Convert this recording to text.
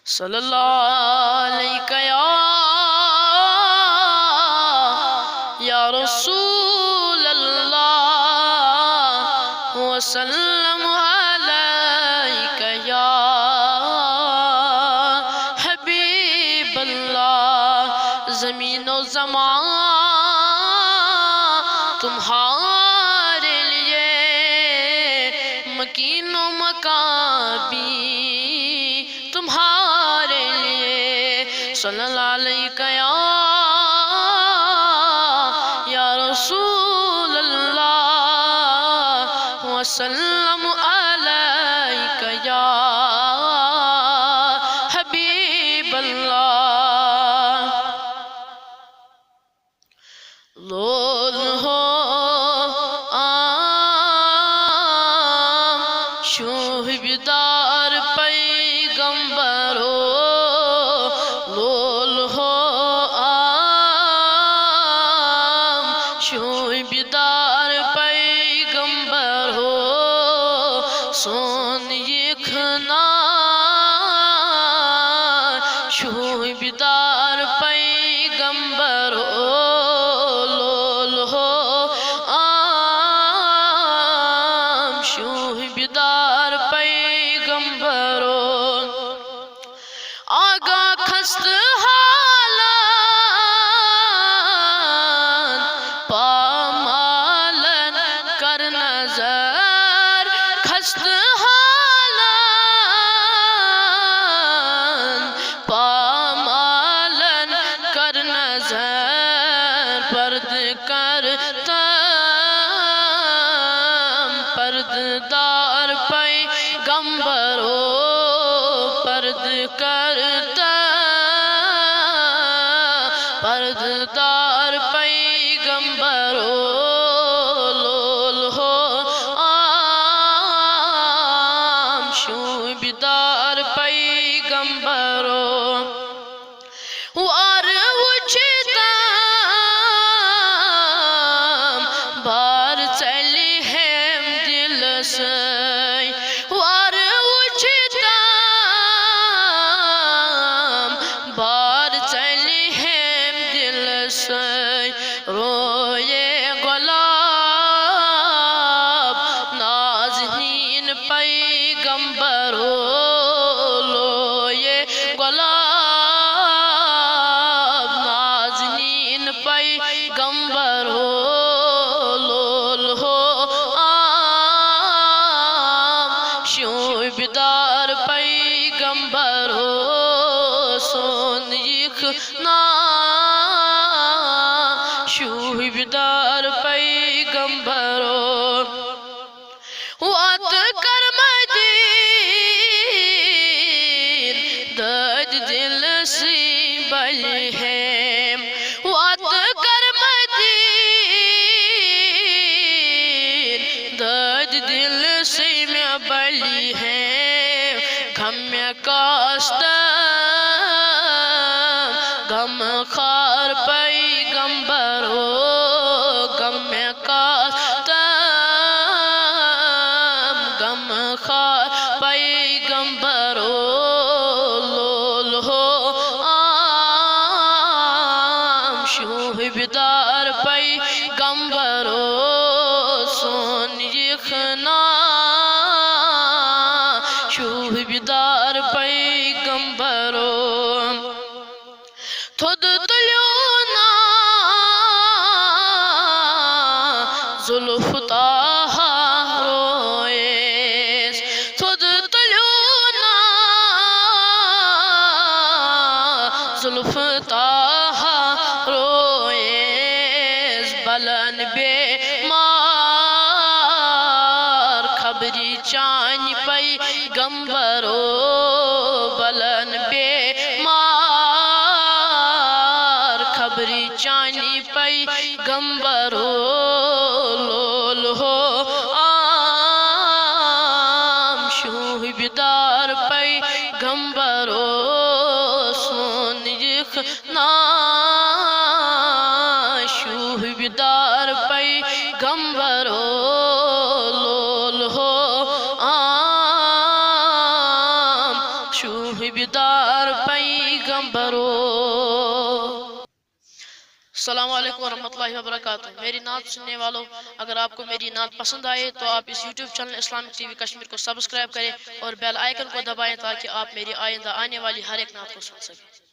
صلی اللہ علیہ یا رسول اللہ وسلم علیک یا حبیب اللہ۔ زمین و زمان تمہارے لیے مکین و مکان بھی تمہارے لیے۔ صلی اللہ علیہ یا رسول اللہ وسلم علیک یا حبیب اللہ۔ لول ہو عام شوہبدار پیغمبر ہو، لول ہو عام شوہبدار پیغمبر ہو، سون یکھنا شوہبدار پیغمبر ہو، لول ہو عام شوہبدار پیغمبر ہو۔ آگاہ خست حالان پامالن کر نظر، خست حالان پامالن کر نظر، پرد کرتم پرددار پیغمبر ہو، پرد کرتم پرددار پیغمبر ہو، لول ہو عام شوہبدار پیغمبر ہو۔ وار وچھتم بار چلی ہم دل سے، وار وچھتم بار چلی ہم دل سے، روئے گلاب نازنین پیغمبر ہو، لوئے گلاب نازنین پیغمبر ہو، لول ہو عام شوہبدار پیغمبر ہو، سون یکھنا شوہبدار پیغمبر ہو۔ وات کر مدین دد دل سی بلی ہے، وات کر مدین دد دل سی میں بلی ہے، غم میں کاشتم غم خار پیغمبر ہو، غم میں کاشتم غم خار پیغمبر ہو، لول ہو عام شوہبدار پیغمبر ہو، سون یکھنا شوہبدار پیغمبر ہو۔ تھود تلیونا زلف تاہا روئیس، تھود تلیونا زلف تاہا روئیس، بلن بے مار خبری چانی پیغمبر ہو، بلن بے مار خبری چانی پیغمبر ہو، لول ہو عام شوہبدار پیغمبر ہو، سون یکھنا شوہبدار پیغمبر ہو، لول ہو عام شوہبدار شوہبدار پیغمبرو۔ السلام علیکم ورحمۃ اللہ وبرکاتہ۔ میری نعت سننے والوں، اگر آپ کو میری نعت پسند آئے تو آپ اس YouTube channel Islamic T V Kashmir کو سبسکرائب کریں اور بیل آئیکن کو دبائیں تاکہ آپ میری آئندہ آنے والی ہر ایک نعت کو سن سکیں۔